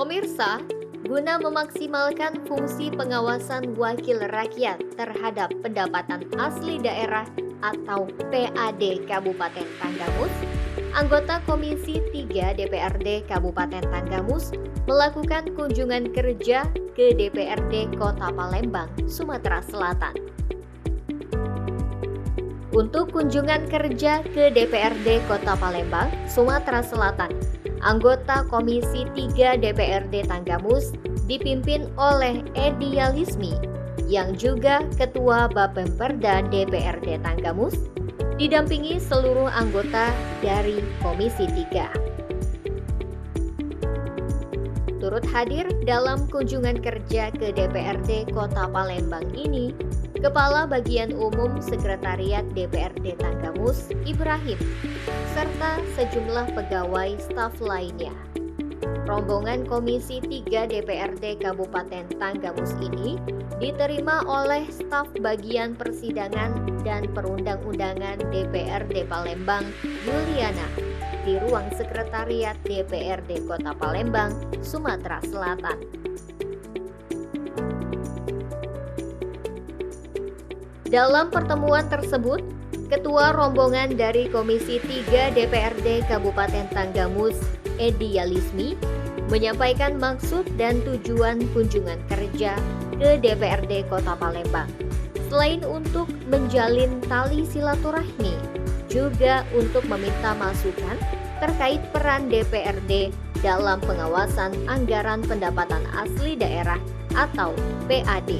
Pemirsa, guna memaksimalkan fungsi pengawasan wakil rakyat terhadap pendapatan asli daerah atau PAD Kabupaten Tanggamus, anggota Komisi 3 DPRD Kabupaten Tanggamus melakukan kunjungan kerja ke DPRD Kota Palembang, Sumatera Selatan. Untuk kunjungan kerja ke DPRD Kota Palembang, Sumatera Selatan, anggota Komisi 3 DPRD Tanggamus dipimpin oleh Edi Yalismi, yang juga Ketua Bapemperda DPRD Tanggamus, didampingi seluruh anggota dari Komisi 3. Turut hadir dalam kunjungan kerja ke DPRD Kota Palembang ini, Kepala Bagian Umum Sekretariat DPRD Tanggamus, Ibrahim, serta sejumlah pegawai staf lainnya. Rombongan Komisi 3 DPRD Kabupaten Tanggamus ini diterima oleh staf bagian persidangan dan perundang-undangan DPRD Palembang, Yuliana, di ruang sekretariat DPRD Kota Palembang, Sumatera Selatan. Dalam pertemuan tersebut, Ketua Rombongan dari Komisi 3 DPRD Kabupaten Tanggamus, Edi Yalismi, menyampaikan maksud dan tujuan kunjungan kerja ke DPRD Kota Palembang. Selain untuk menjalin tali silaturahmi, juga untuk meminta masukan terkait peran DPRD dalam pengawasan anggaran pendapatan asli daerah atau PAD.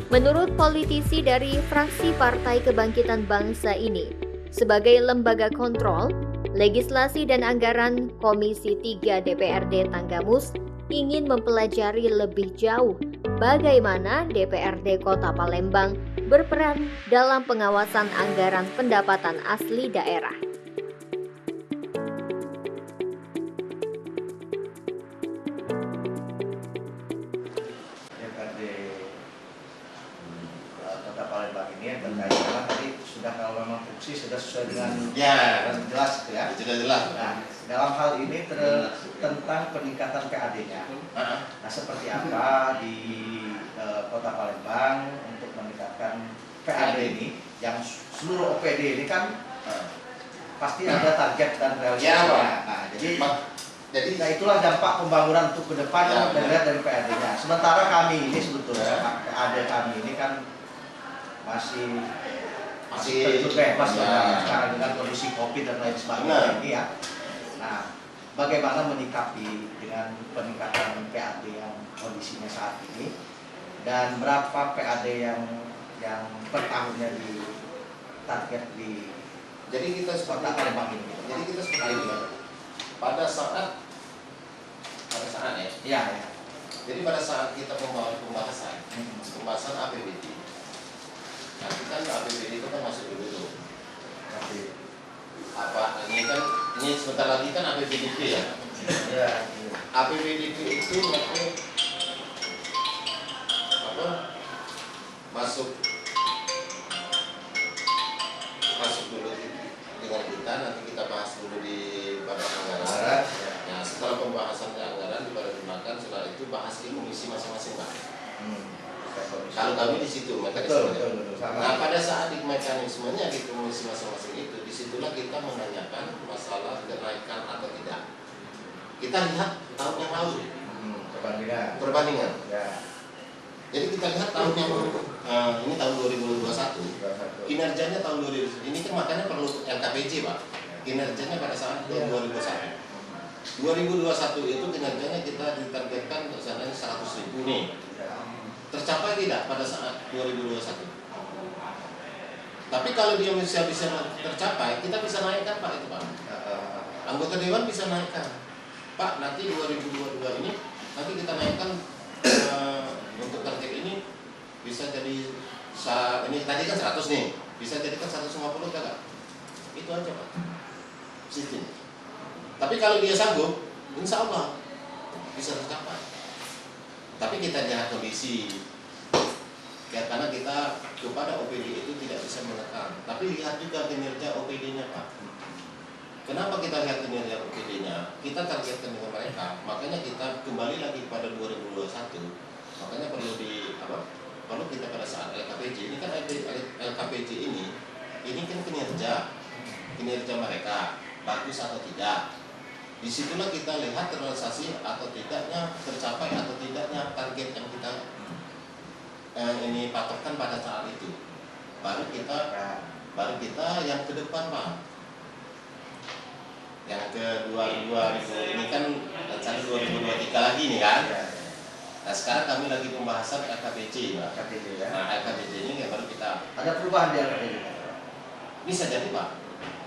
Menurut politisi dari fraksi Partai Kebangkitan Bangsa ini, sebagai lembaga kontrol, legislasi dan anggaran Komisi 3 DPRD Tanggamus ingin mempelajari lebih jauh bagaimana DPRD Kota Palembang berperan dalam pengawasan anggaran pendapatan asli daerah. Kota Palembang ini terkait karena tadi sudah, kalau memang fungsi sudah sesuai dengan jelas gitu ya. Sudah jelas. Nah, dalam hal ini tentang peningkatan PAD-nya. Nah, seperti apa di Kota Palembang untuk meningkatkan PAD ini, yang seluruh OPD ini kan pasti ada target dan realisasinya. Nah, jadi itulah dampak pembangunan untuk ke depan yang dilihat dari PAD-nya. Sementara kami ini sebetulnya PAD kami ini kan masih bebas sekarang dengan kondisi COVID dan lain sebagainya ini ya. Nah, bagaimana menyikapi dengan peningkatan PAD yang kondisinya saat ini, dan berapa PAD yang per tahunnya di target di Kota Palembang ini. Jadi kita seperti ini. Pada saat ya. Iya. Jadi pada saat kita pembahasan APBD. Nah, kan APBD itu kan masuk dulu tuh. Ini sebentar lagi kan APBDP ya. Iya. APBDP itu masuk dulu dengan kita, nanti kita bahas dulu di bapak anggaran. Nah, setelah pembahasan anggaran diparipurnakan, setelah itu bahas di komisi masing-masing, Pak. Kalau kami di situ mekanismenya. Nah, pada saat di mekanismenya di komisi masing-masing itu, disitulah kita menanyakan masalah kenaikan atau tidak. Kita lihat tahun yang lalu. Perbandingan. Ya. Jadi kita lihat tahun yang ini tahun 2021. Kinerjanya tahun 2021. Ini kan makanya perlu LKPJ, Pak. Kinerjanya pada saat 2021. 2021 itu kinerjanya kita ditargetkan misalnya 100.000 nih. Tercapai tidak pada saat 2021? Tapi kalau dia bisa tercapai, kita bisa naikkan, Pak, itu, Pak. Anggota dewan bisa naikkan. Pak, nanti 2022 ini nanti kita naikkan untuk target ini bisa jadi ini tadi kan 100 nih, bisa jadikan 150 enggak? Itu aja, Pak. Sistem. Tapi kalau dia sanggup, insya Allah bisa tercapai. Tapi kita lihat kondisi, karena kita kepada OPD itu tidak bisa menekan. Tapi lihat juga kinerja OPD-nya, Pak. Kenapa kita lihat kinerja OPD-nya? Kita targetkan dengan mereka, makanya kita kembali lagi pada 2021. Makanya perlu kita pada saat LKPJ ini kan LKPJ ini kan kinerja mereka bagus atau tidak. Disitulah kita lihat terrealisasi atau tidaknya, tercapai atau tidaknya target yang kita ini patokkan pada saat itu. Baru kita yang ke depan, Pak. Yang ke 2020 ini kan rencana 2023 lagi nih kan. Nah sekarang kami lagi pembahasan LKPJ, Pak. Nah LKPJ ini baru kita ada perubahan di LKPJ. Bisa jadi, Pak.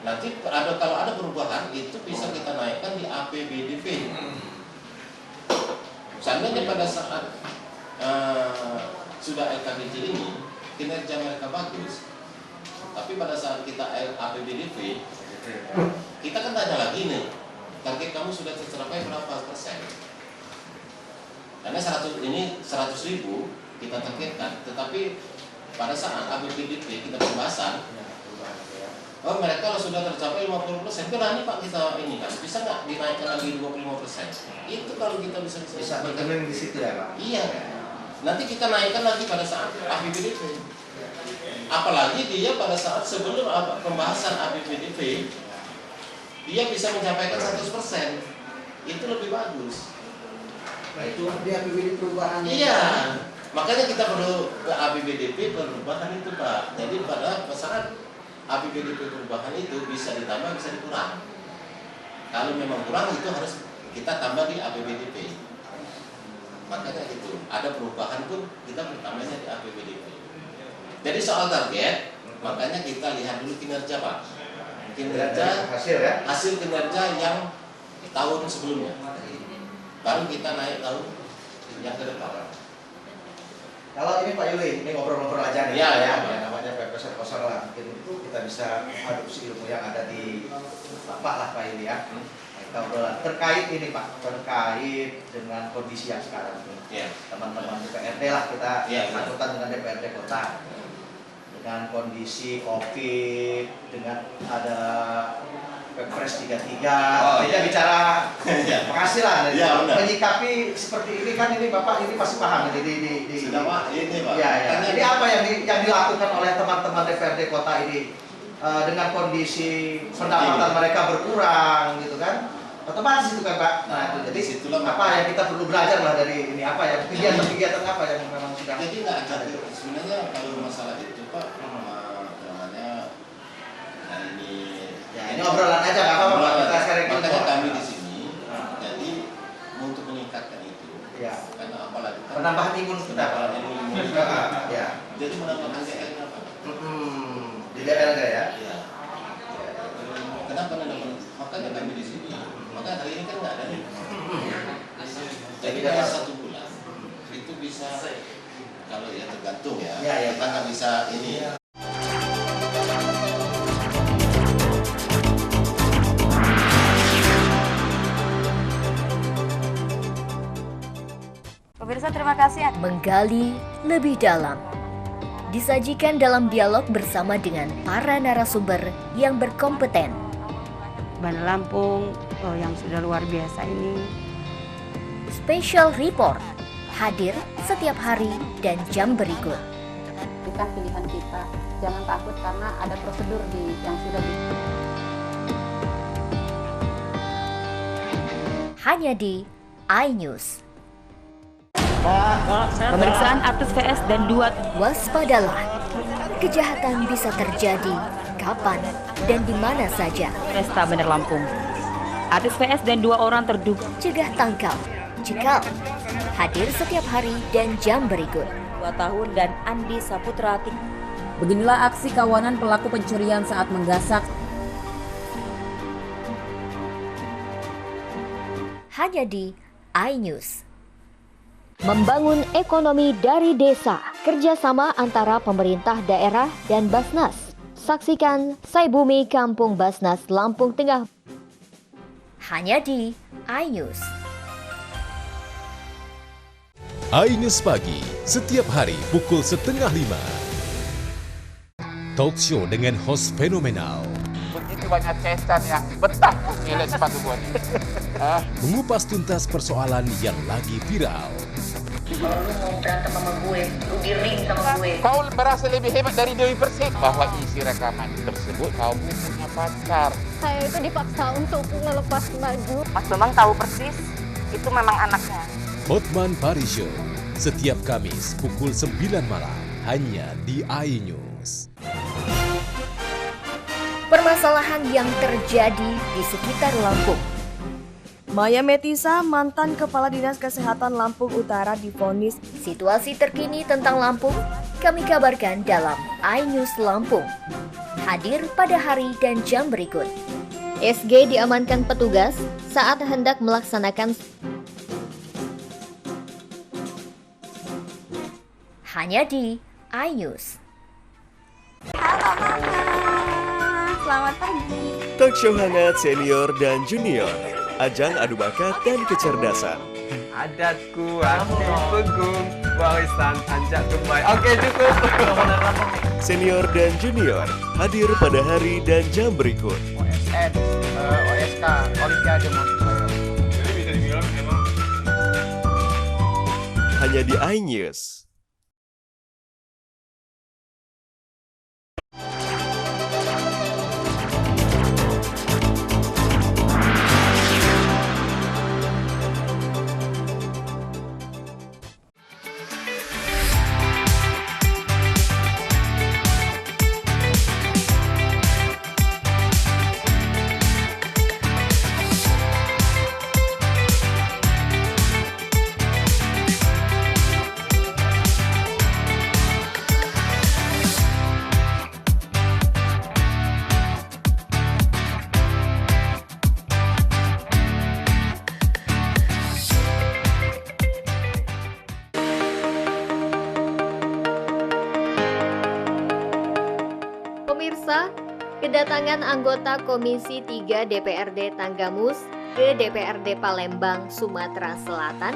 Nanti kalau ada perubahan itu bisa kita naikkan di APBDP. Seandainya pada saat sudah LKPJ ini kinerja mereka bagus, tapi pada saat kita APBDP kita kan tanya lagi nih, target kamu sudah tercapai berapa persen? Karena 100.000 kita targetkan, tetapi pada saat APBDP kita pembahasan, oh mereka sudah tercapai 50%, berani Pak kita ini kan, bisa nggak dinaikkan lagi 25%? Itu kalau kita bisa berkembang di situ ya Pak? Iya, nanti kita naikkan lagi pada saat APBDP. Apalagi dia pada saat sebelum pembahasan APBDP, dia bisa mencapai 100%, itu lebih bagus. Nah itu dia APBD perubahan. Iya, makanya kita perlu ke APBDP perubahan itu Pak. Jadi pada saat APBDP perubahan itu bisa ditambah, bisa dikurang. Kalau memang kurang itu harus kita tambah di APBDP. Makanya itu ada perubahan pun kita bertambahnya di APBDP. Jadi soal target, makanya kita lihat dulu kinerja Pak. Kinerja hasil kinerja yang tahun sebelumnya. Baru kita naik tahun yang ke depan. Kalau ini Pak Yuli, ini ngobrol-ngobrol aja nih. Ya. Namanya PPS kosong lah. Mungkin itu kita bisa adopsi ilmu yang ada di Bapak lah Pak Yuli ya. Kita obrolan terkait ini Pak, terkait dengan kondisi yang sekarang ini. Teman-teman DPRD lah kita angkutan dengan DPRD Kota. Dengan kondisi COVID, dengan ada Perpres 33, kita bicara penghasilan, menyikapi seperti ini kan ini Bapak ini pasti paham ini sudah Pak, ini Pak. Ya. Jadi apa yang dilakukan oleh teman-teman DPRD Kota ini dengan kondisi pendapatan mereka berkurang gitu kan? Otomatis itu kan Pak. Nah itu jadi apa yang kita perlu belajar lah dari ini, apa yang kegiatan apa yang memang sudah. Jadi nggak ada sebenarnya kalau masalah itu Pak, namanya ini obrolan aja nggak apa-apa Pak. Kita sekarang makanya kami di sini. Jadi untuk meningkatkan itu. Ya. Karena apalagi penambahan imun kita. Ya. Jadi menambahkan DL apa? Di DL ya. Iya. Kenapa menambahkan? Makanya kami di sini. Maka hari ini kan nggak ada nih. Jadi dalam 1 bulan itu bisa kalau ya tergantung ya. Kita nggak bisa ini. Pemirsa terima kasih. Menggali lebih dalam. Disajikan dalam dialog bersama dengan para narasumber yang berkompeten. Bandar Lampung yang sudah luar biasa ini. Special Report hadir setiap hari dan jam berikut. Bukan pilihan kita, jangan takut karena ada prosedur yang sudah hanya di iNews. Pemeriksaan artis VS dan 2. Waspadalah, kejahatan bisa terjadi kapan dan di mana saja. Resta Bandar Lampung. Artis VS dan 2 orang terduga. Cegah tangkal, cekal. Hadir setiap hari dan jam berikut. 2 tahun dan Andi Saputra. Beginilah aksi kawanan pelaku pencurian saat menggasak. Hanya di iNews. Membangun ekonomi dari desa, kerjasama antara pemerintah daerah dan Basnas. Saksikan Saibumi Kampung Basnas Lampung Tengah. Hanya di iNews. iNews Pagi, setiap hari pukul 4:30. Talk show dengan host fenomenal. Begitu banyak cetan ya. Betah ngeliat sepatu gua nih. Mengupas tuntas persoalan yang lagi viral. Kalau lu mau berantem sama gue, lu di-ring sama gue. Kau merasa lebih hebat dari Dewi Persik bahwa isi rekaman tersebut kau punya pacar. Saya itu dipaksa untuk melepas baju. Mas Bambang tahu persis, itu memang anaknya. Hotman Paris Show, setiap Kamis pukul 9 malam, hanya di iNews. Permasalahan yang terjadi di sekitar Lampung. Maya Metisa, mantan Kepala Dinas Kesehatan Lampung Utara divonis. Situasi terkini tentang Lampung kami kabarkan dalam iNews Lampung. Hadir pada hari dan jam berikut. SG diamankan petugas saat hendak melaksanakan hanya di iNews. Halo Mama, selamat pagi. Talk show hangat senior dan junior. Ajang adu bakat dan kecerdasan. Adatku, aku pegung, warisan anjak kembali. Oke, cukup. Senior dan junior hadir pada hari dan jam berikut. OSN, OSK, Olimpiade maksudnya. Jadi bisa dibilang memang Hanya di iNews. Pemirsa, kedatangan anggota Komisi 3 DPRD Tanggamus ke DPRD Palembang, Sumatera Selatan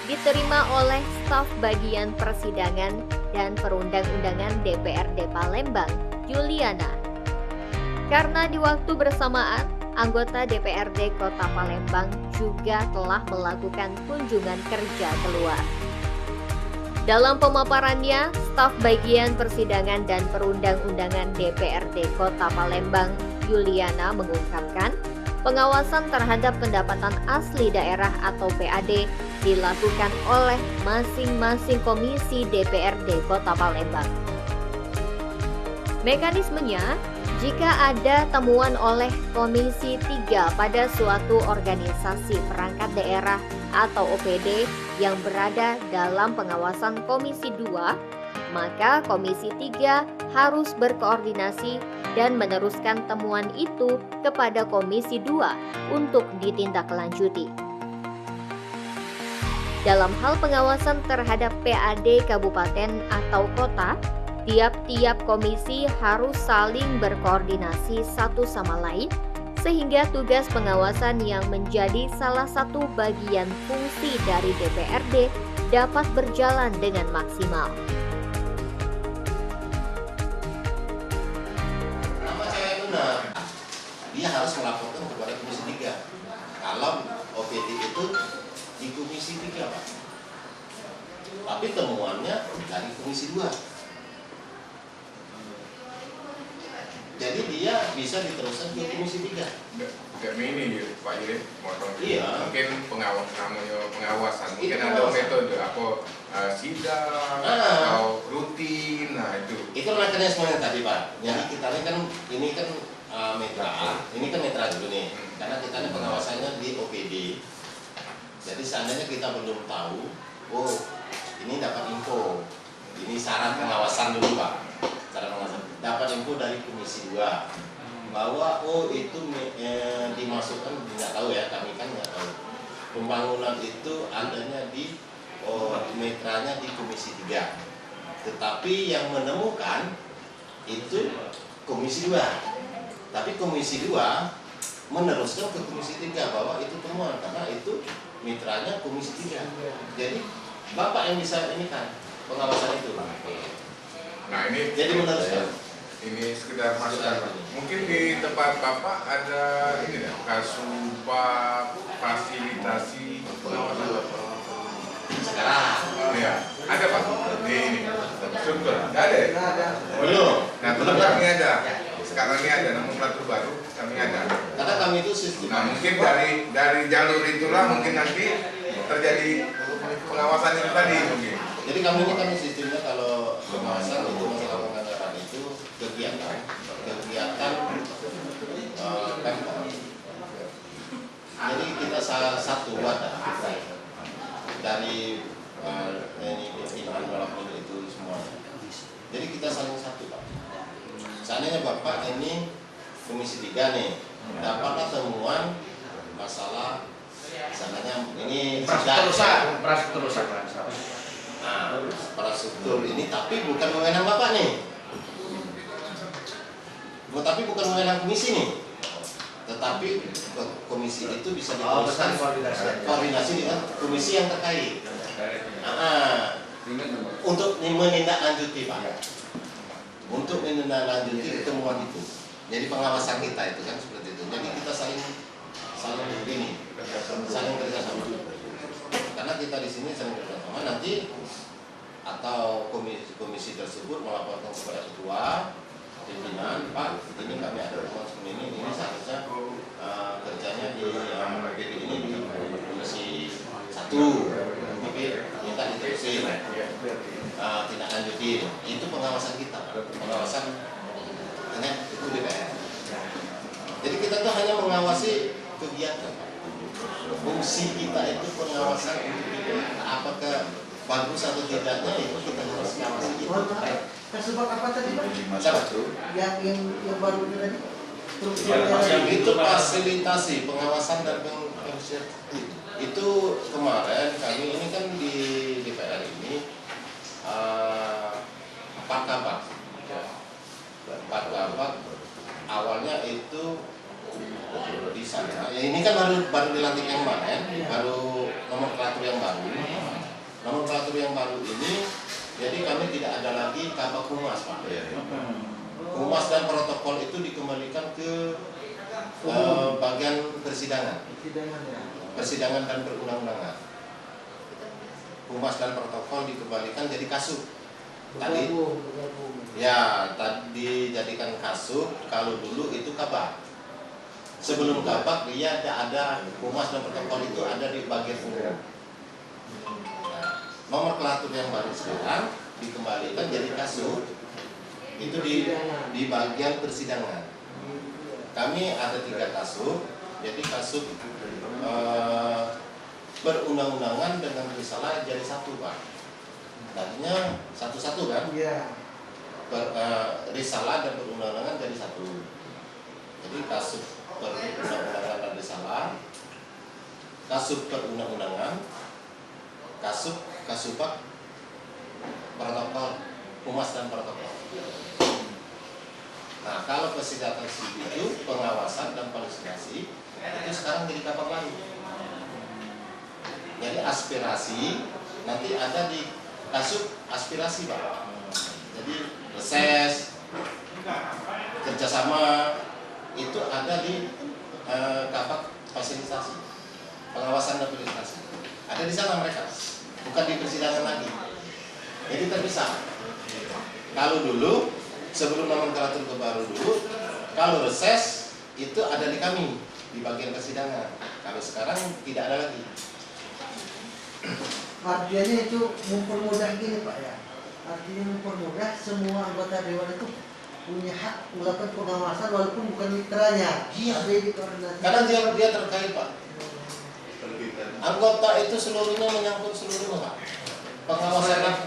diterima oleh staf bagian persidangan dan perundang-undangan DPRD Palembang, Juliana. Karena di waktu bersamaan, anggota DPRD Kota Palembang juga telah melakukan kunjungan kerja keluar. Dalam pemaparannya, staf bagian persidangan dan perundang-undangan DPRD Kota Palembang, Juliana mengungkapkan, pengawasan terhadap pendapatan asli daerah atau PAD dilakukan oleh masing-masing komisi DPRD Kota Palembang. Mekanismenya, jika ada temuan oleh Komisi 3 pada suatu organisasi perangkat daerah atau OPD yang berada dalam pengawasan Komisi 2, maka Komisi 3 harus berkoordinasi dan meneruskan temuan itu kepada Komisi 2 untuk ditindaklanjuti. Dalam hal pengawasan terhadap PAD kabupaten atau kota, tiap-tiap komisi harus saling berkoordinasi satu sama lain sehingga tugas pengawasan yang menjadi salah satu bagian fungsi dari DPRD dapat berjalan dengan maksimal. Nama saya benar, dia harus melaporkan kepada Komisi 3. Kalau OPD itu di Komisi 3, Pak. Tapi temuannya dari Komisi 2. Jadi dia bisa diteruskan ke Komisi 3. Kayak ini Pak Yuri, iya. Mungkin pengawasan, mungkin ada metode apa sidang atau rutin, nah itu. Itu mekanisme tadi Pak. Jadi kita ini kan mitra, ini kan mitra dulu nih, karena kita ini pengawasannya di OPD. Jadi seandainya kita belum tahu, oh ini dapat info, ini syarat pengawasan dulu Pak. Cara pengawasan dapat info dari Komisi 2 bahwa oh itu dimasukkan, nggak tahu ya, kami kan nggak tahu pembangunan itu adanya di mitranya di Komisi 3, tetapi yang menemukan itu Komisi 2, tapi Komisi 2 meneruskan ke Komisi 3 bahwa itu temuan karena itu mitranya Komisi 3. Jadi Bapak yang bisa ini kan pengawasan itu. Nah ini jadi meneruskan. ini sekedar masukan Pak. Mungkin di tempat Bapak ada ini ya, kasubag fasilitasi pengawasan Bapak. Sekarang Ya, ada Pak. Di ini. Struktur. Enggak ada. Ya? Belum. Nah, belum kami ada. Sekarang ini ada nomenklatur baru, kami ada. Karena kami itu sistem. Nah, mungkin dari jalur itulah mungkin nanti terjadi pengawasan itu tadi mungkin. Jadi kami ini kan sistemnya kalau pengawasan itu masalah penganggaran itu kegiatan Pemkot. Jadi kita salah satu wadah dari ini pimpinan walaupun itu semuanya. Jadi kita saling satu Pak. Seandainya Bapak ini Komisi 3 nih, dapatlah temuan masalah misalnya ini infrastruktur rusak. Nah, infrastruktur ini tapi bukan wewenang Bapak nih. Tapi bukan wewenang komisi nih. Tetapi komisi itu bisa diteruskan koordinasi dengan komisi yang terkait. Untuk menindaklanjuti Pak. Untuk menindaklanjuti temuan itu. Jadi pengawasan kita itu kan seperti itu. Jadi kita saling kerjasama. Karena kita di sini saling kerjasama, nanti atau komisi tersebut melaporkan kepada ketua pimpinan, Pak, ini kami ada temuan seperti ini seharusnya kerjanya di ini di komisi 1, tapi minta diterusin, tidak lanjutin. Itu pengawasan kita, pengawasan dengan itu DPR. Jadi kita tuh hanya mengawasi kegiatan. Fungsi kita itu pengawasan apakah bagus atau tidaknya itu kita harus ngawasi itu. Kasubag apa tadi Pak? Yang baru itu tadi? Itu fasilitasi pengawasan dan pengurus itu kemarin kami ini kan di DPR ini 4 kabak. 4 kabak awalnya itu di sana. Ya, ini kan baru dilantik yang kemarin, baru nomenklatur yang baru. Nomenklatur yang baru ini, jadi kami tidak ada lagi kabak humas Pak. Humas dan protokol itu dikembalikan ke bagian persidangan. Persidangan dan perundang-undangan. Humas dan protokol dikembalikan jadi kasub. Tadi dijadikan kasub, kalau dulu itu kabak. Sebelum kabak dia ada humas dan protokol itu ada di bagian umum. Nomenklatur yang baru sekarang dikembalikan jadi kasub itu di bagian persidangan. Kami ada 3 kasub, jadi kasub perundang-undangan dengan risalah jadi 1 Pak. Tadinya satu-satu kan? Iya. Risalah dan perundang-undangan jadi 1. Jadi kasub perundang-undangan dan risalah, kasub perundang-undangan, kasubag protokol, humas dan protokol. Nah, kalau persidangan itu pengawasan dan fasilitasi itu sekarang jadi kabak baru. Jadi aspirasi nanti ada di kasub aspirasi Pak. Jadi reses, kerjasama itu ada di kabak fasilitasi, pengawasan dan fasilitasi. Ada di sana mereka, bukan di persidangan lagi. Jadi terpisah. Kalau dulu sebelum nomenklatur ke baru dulu, kalau reses itu ada di kami di bagian persidangan. Kalau sekarang tidak ada lagi. Artinya itu mempermudah gini Pak ya. Artinya mempermudah semua anggota dewan itu punya hak melakukan pengawasan walaupun bukan mitranya. Iya. Karena dia terkait Pak. Anggota itu seluruhnya menyangkut seluruh Pak. Pengawasan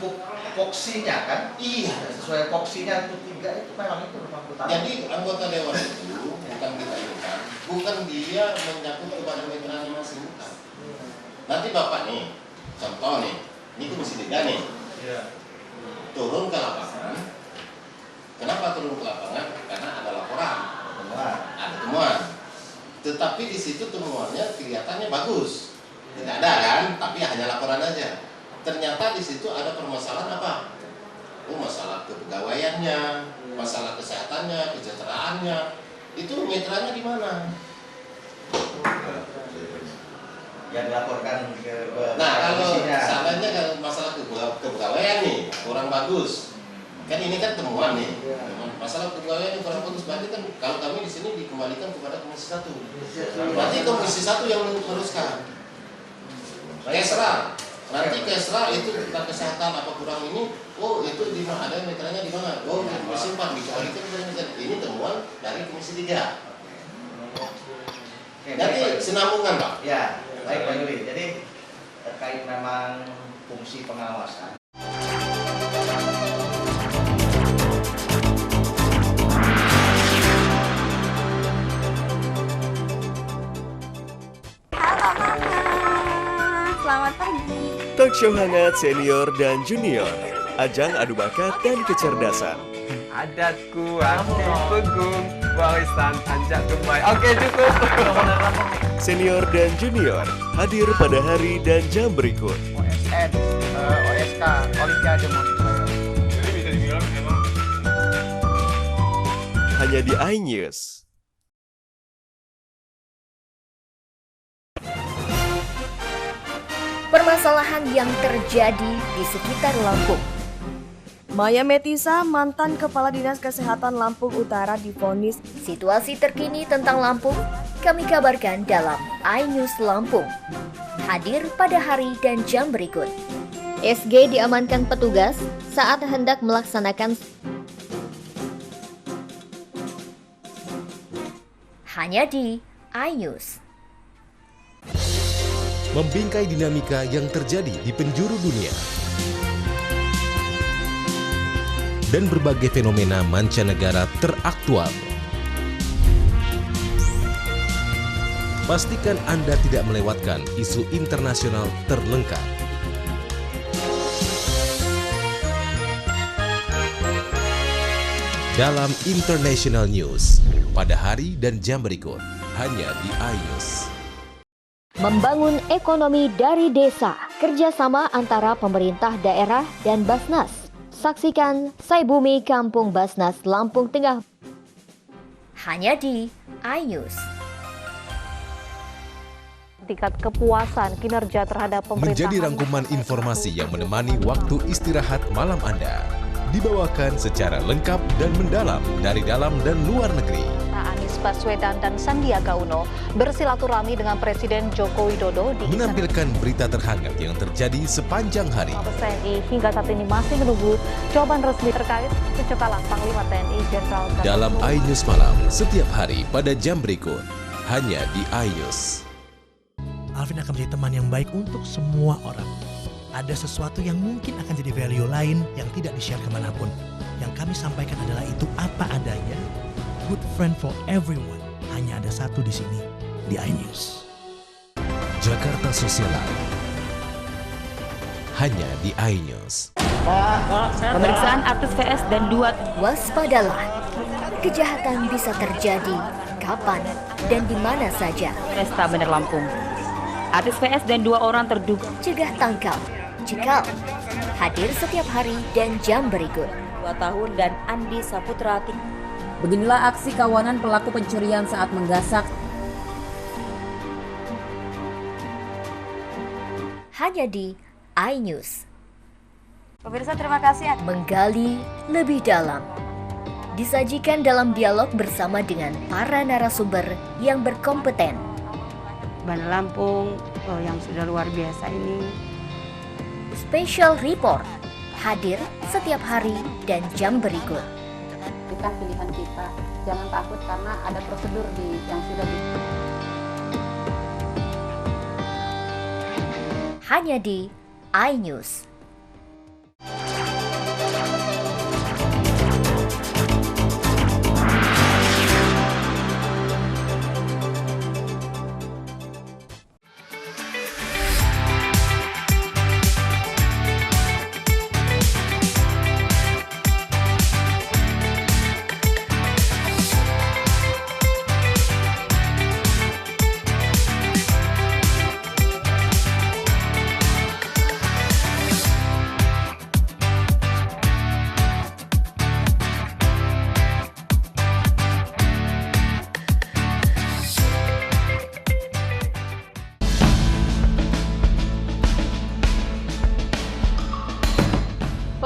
Voksinya kan? Iya. Sesuai voksinya itu 3 itu memang itu rumah utama. Jadi anggota dewan itu bukan kita bukan, bukan dia menyangkut kepada mitranya masing bukan. Nanti Bapak nih, contoh nih, ini Komisi 3 nih, turun ke lapangan. Kenapa turun ke lapangan? Karena ada laporan, ada temuan. Tetapi di situ temuannya kelihatannya bagus, tidak ada kan? Tapi hanya laporan aja. Ternyata di situ ada permasalahan apa? masalah kepegawaiannya, masalah kesehatannya, kesejahteraannya, itu mitranya di mana? Yang dilaporkan ke Nah, kalau seandainya kalau masalah kepegawaian nih kurang bagus, kan ini kan temuan nih. Masalah kepegawaian yang kurang bagus, berarti kan kalau kami di sini dikembalikan kepada Komisi 1. Berarti Komisi 1 yang meneruskan. Kesra, nanti Kesra itu tentang kesehatan apa kurang ini, oh itu di mana ada mitranya di mana? Oh di Komisi 4 dikembalikan ke ini temuan dari Komisi 3. Nanti sinambungan Pak. Ya, baik Pak Yuli. Jadi terkait memang fungsi pengawasan. Halo Mama, selamat pagi. Talk show hangat senior dan junior, ajang adu bakat dan kecerdasan. Adatku aktif pegung, warisan anjak kembali. Oke cukup. Senior dan junior hadir pada hari dan jam berikut. OSN, OSK, Olimpiade Motor. Jadi bisa dibilang memang Hanya di iNews. Permasalahan yang terjadi di sekitar Lampung. Maya Metisa, mantan Kepala Dinas Kesehatan Lampung Utara divonis. Situasi terkini tentang Lampung kami kabarkan dalam iNews Lampung. Hadir pada hari dan jam berikut. SG diamankan petugas saat hendak melaksanakan hanya di iNews. Membingkai dinamika yang terjadi di penjuru dunia dan berbagai fenomena mancanegara teraktual. Pastikan Anda tidak melewatkan isu internasional terlengkap. Dalam International News, pada hari dan jam berikut, hanya di iNews. Membangun ekonomi dari desa, kerjasama antara pemerintah daerah dan Basnas. Saksikan Saibumi Kampung Basnas Lampung Tengah. Hanya di iNews. Tingkat kepuasan kinerja terhadap pemerintahan. Menjadi rangkuman informasi yang menemani waktu istirahat malam Anda. Dibawakan secara lengkap dan mendalam dari dalam dan luar negeri. Anies Baswedan dan Sandiaga Uno bersilaturahmi dengan Presiden Joko Widodo di menampilkan berita terhangat yang terjadi sepanjang hari. Mabes TNI hingga saat ini masih menunggu jawaban resmi terkait kecekalan Panglima TNI Jenderal Gatot. Dalam iNews Malam setiap hari pada jam berikut, hanya di iNews. Alvin akan menjadi teman yang baik untuk semua orang. Ada sesuatu yang mungkin akan jadi value lain yang tidak di-share kemanapun. Yang kami sampaikan adalah itu apa adanya. Good friend for everyone. Hanya ada satu di sini, di iNews. Jakarta Sosialite. Hanya di iNews. Pemeriksaan artis VS dan 2. Waspadalah, kejahatan bisa terjadi kapan dan di mana saja. Resta Bener Lampung. Artis VS dan 2 orang terduga. Cegah tangkal, cekal. Hadir setiap hari dan jam berikut. 2 tahun dan Andi Saputra. Beginilah aksi kawanan pelaku pencurian saat menggasak. Hanya di iNews. Pemirsa, terima kasih. Menggali lebih dalam. Disajikan dalam dialog bersama dengan para narasumber yang berkompeten. Bandar Lampung yang sudah luar biasa ini. Special Report hadir setiap hari dan jam berikut. Kita pilihan kita, jangan takut karena ada prosedur yang sudah hanya di iNews.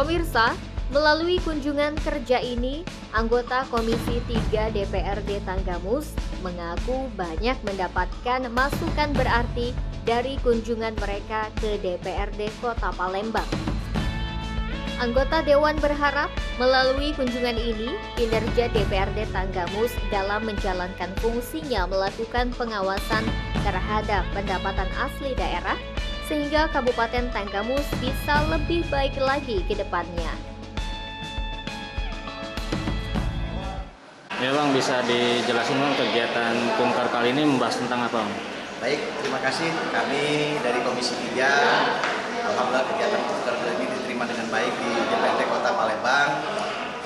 Pemirsa, melalui kunjungan kerja ini, anggota Komisi 3 DPRD Tanggamus mengaku banyak mendapatkan masukan berarti dari kunjungan mereka ke DPRD Kota Palembang. Anggota Dewan berharap melalui kunjungan ini, kinerja DPRD Tanggamus dalam menjalankan fungsinya melakukan pengawasan terhadap pendapatan asli daerah, sehingga Kabupaten Tanggamus bisa lebih baik lagi ke depannya. Ya Bang, bisa dijelasin Bang kegiatan Kunker kali ini membahas tentang apa Bang? Baik, terima kasih. Kami dari Komisi 3, alhamdulillah kegiatan Kunker ini diterima dengan baik di DPRD Kota Palembang.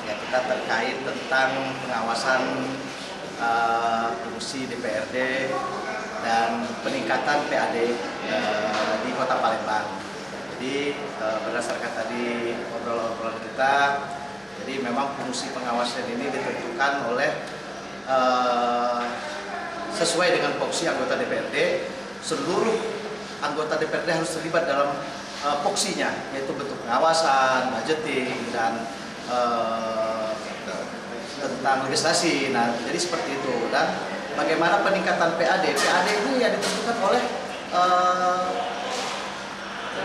Ya, kita terkait tentang pengawasan fungsi DPRD dan peningkatan PAD di Kota Palembang. Jadi berdasarkan tadi obrolan kita, jadi memang fungsi pengawasan ini ditentukan oleh sesuai dengan fungsi anggota DPRD. Seluruh anggota DPRD harus terlibat dalam fungsinya, yaitu bentuk pengawasan, budgeting, dan tentang legislasi. Nah, jadi seperti itu. Dan bagaimana peningkatan PAD? PAD ini yang ditentukan oleh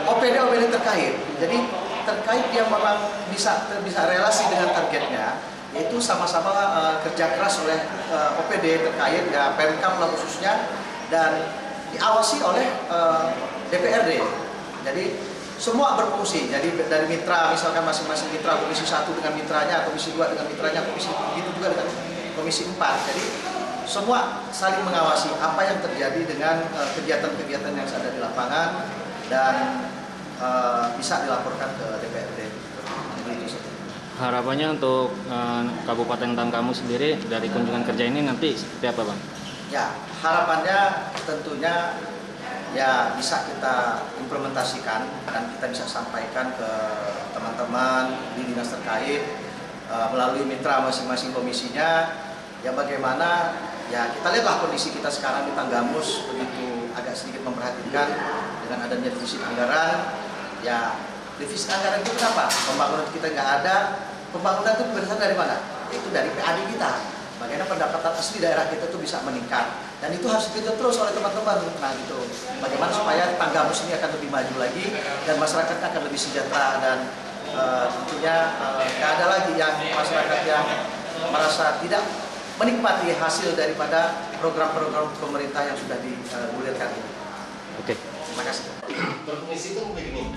OPD terkait. Jadi terkait yang memang bisa relasi dengan targetnya, yaitu sama-sama kerja keras oleh OPD terkait, ya Pemkab lah khususnya, dan diawasi oleh DPRD. Jadi semua berfungsi. Jadi dari mitra, misalkan masing-masing mitra, komisi 1 dengan mitranya, komisi 2 dengan mitranya, komisi begitu juga dengan komisi 4. Jadi semua saling mengawasi apa yang terjadi dengan kegiatan-kegiatan yang ada di lapangan dan bisa dilaporkan ke DPRD. Harapannya untuk Kabupaten Tanggamus sendiri dari kunjungan kerja ini nanti seperti apa Bang? Ya, harapannya tentunya ya bisa kita implementasikan dan kita bisa sampaikan ke teman-teman di dinas terkait melalui mitra masing-masing komisinya. Ya bagaimana, ya kita lihatlah kondisi kita sekarang di Tanggamus begitu agak sedikit memperhatikan dengan adanya defisit anggaran. Ya defisit anggaran itu kenapa? Pembangunan kita nggak ada. Pembangunan itu berasal dari mana? Yaitu dari PAD kita. Bagaimana pendapatan asli daerah kita itu bisa meningkat, dan itu harus dipinta terus oleh teman-teman. Nah gitu, bagaimana supaya Tanggamus ini akan lebih maju lagi dan masyarakat akan lebih sejahtera, dan tentunya nggak ada lagi yang masyarakat yang merasa tidak menikmati hasil daripada program-program pemerintah yang sudah digulirkan ini. Oke. Terima kasih. Berfungsi itu begini.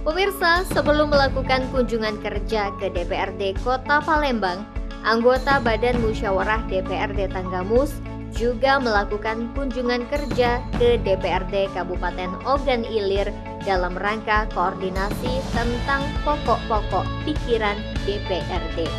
Pemirsa, sebelum melakukan kunjungan kerja ke DPRD Kota Palembang, anggota Badan Musyawarah DPRD Tanggamus juga melakukan kunjungan kerja ke DPRD Kabupaten Ogan Ilir dalam rangka koordinasi tentang pokok-pokok pikiran DPRD.